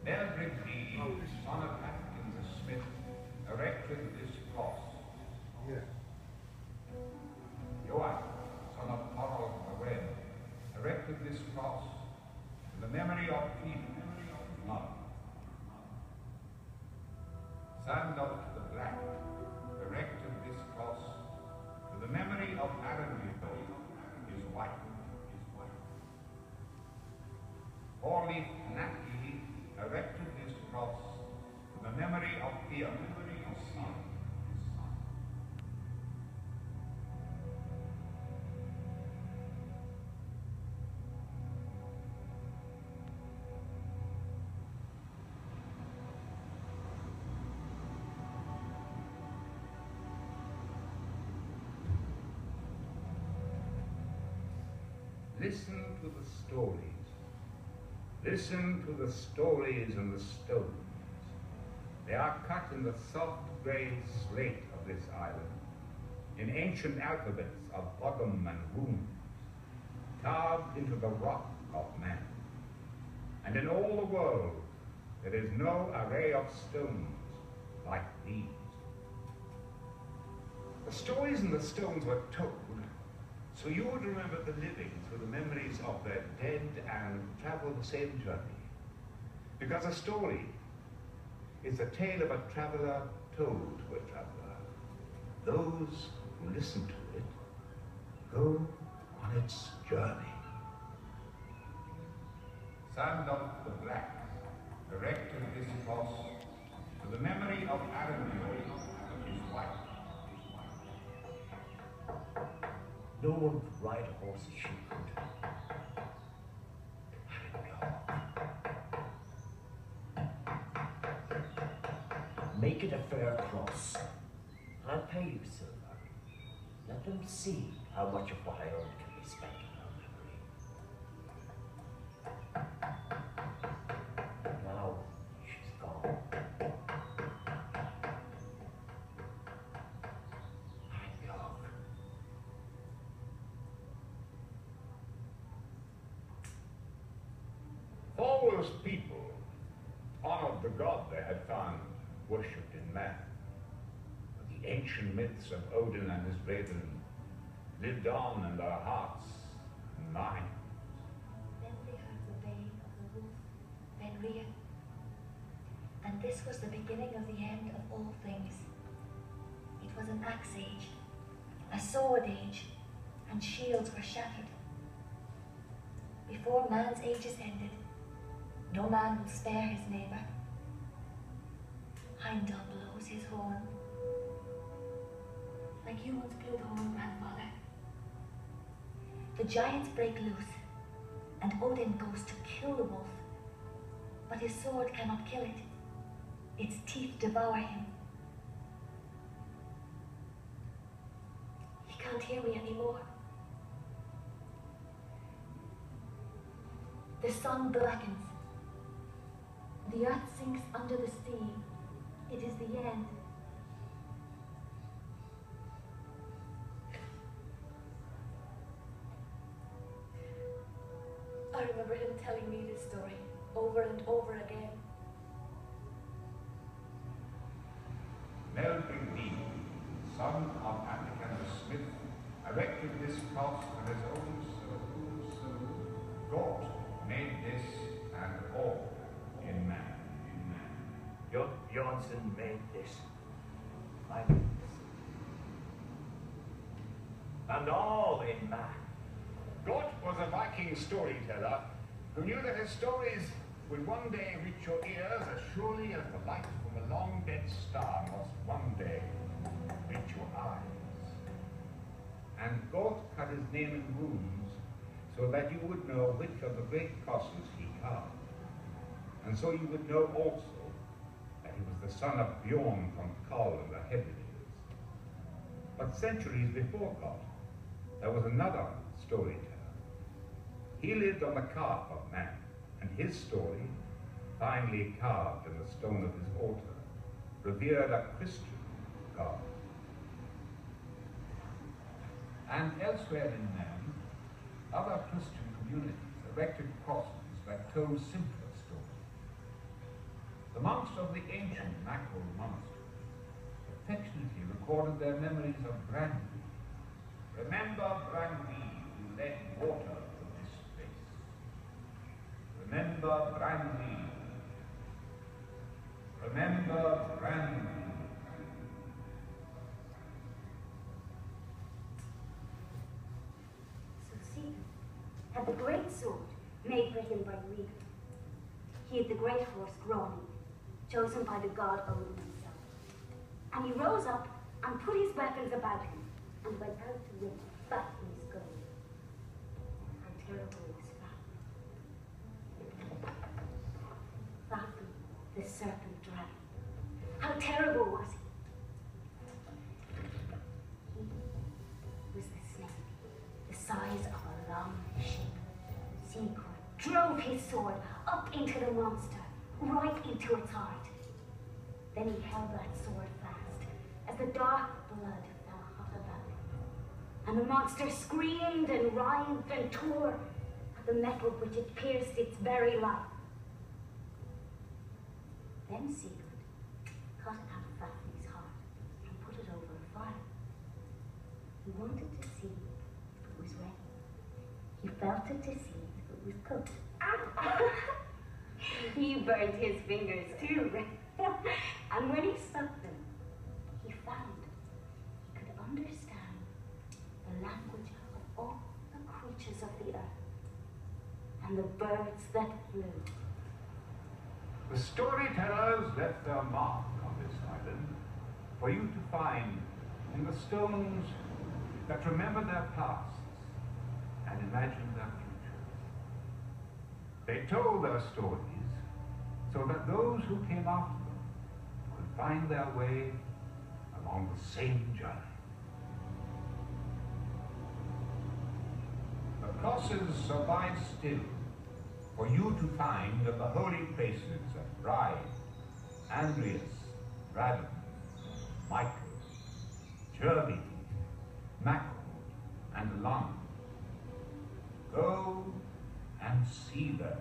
Melbrigby, son of Atkins the smith, erected this cross. Yeah. Joach, son of Harold the Red, erected this cross to the memory of Peter, his mother. Sandal the Black erected this cross to the memory of Aranville, his wife. Orleaf Naki erected this cross to the memory of Pia, his son. Listen to the stories. Listen to the stories in the stones. They are cut in the soft grey slate of this island, in ancient alphabets of Bodum and Wound, carved into the rock of man. And in all the world, there is no array of stones like these. The stories in the stones were told so you would remember the living through the memories of their dead and travel the same journey. Because a story is the tale of a traveler told to a traveler. Those who listen to it go on its journey. Sandal the Black erected this cross to the memory of Aranville, his wife. No one could ride a horse as she could. Make it a fair cross, and I'll pay you silver. Let them see how much of what I earned can be spent on her memory. Now she's gone. All those people honored the God they had found worshipped in man. But the ancient myths of Odin and his raven lived on in their hearts and minds. Then they heard the baying of the wolf, Fenrir. And this was the beginning of the end of all things. It was an axe age, a sword age, and shields were shattered. Before man's age is ended, no man will spare his neighbour. Heimdall blows his horn, like you once blew the horn, grandfather. The giants break loose, and Odin goes to kill the wolf, but his sword cannot kill it. Its teeth devour him. He can't hear me anymore. The sun blackens. The earth sinks under the sea. It is the end. I remember him telling me this story over and over again. Melbrigby, son of Atkins the smith, erected this cross on his own soul. God made this and all in man. Johnson made this. I made this. And all in man. God was a Viking storyteller who knew that his stories would one day reach your ears as surely as the light from a long dead star must one day reach your eyes. And God cut his name in runes so that you would know which of the great crosses he carved. And so you would know also that he was the son of Bjorn from Kull and the Hebrides. But centuries before God, there was another storyteller. He lived on the calf of man, and his story, finely carved in the stone of his altar, revered a Christian God. And elsewhere in man, other Christian communities erected crosses that told simpler stories. The monks of the ancient Mackerel Monastery affectionately recorded their memories of Brandy. Remember Brandy, who led water to this place. Remember Brandy. Remember Brandy. So Stephen had the great sword made for him by Regan. He had the great horse Grani, chosen by the god Odin himself. And he rose up and put his weapons about him and went out to win Fafnir's gold. How terrible was Fafnir. Fafnir, the serpent dragon. How terrible was he? He was the snake, the size of a long ship. Sigurd drove his sword up into the monster, right into its heart. Then he held that sword fast as the dark blood fell hot about him. And the monster screamed and writhed and tore at the metal which had pierced its very life. Then Sigurd cut out Fafnir's heart and put it over a fire. He wanted to see if it was ready. He felt it to see if it was cooked. He burned his fingers too. And when he sucked them, he found he could understand the language of all the creatures of the earth and the birds that flew. The storytellers left their mark on this island for you to find in the stones that remember their pasts and imagine their futures. They told their stories so that those who came after them could find their way along the same journey. The crosses survive still for you to find at the holy places of Bride, Andreas, Radon, Michael, Jervy, Mackerel, and Lund. Go and see them.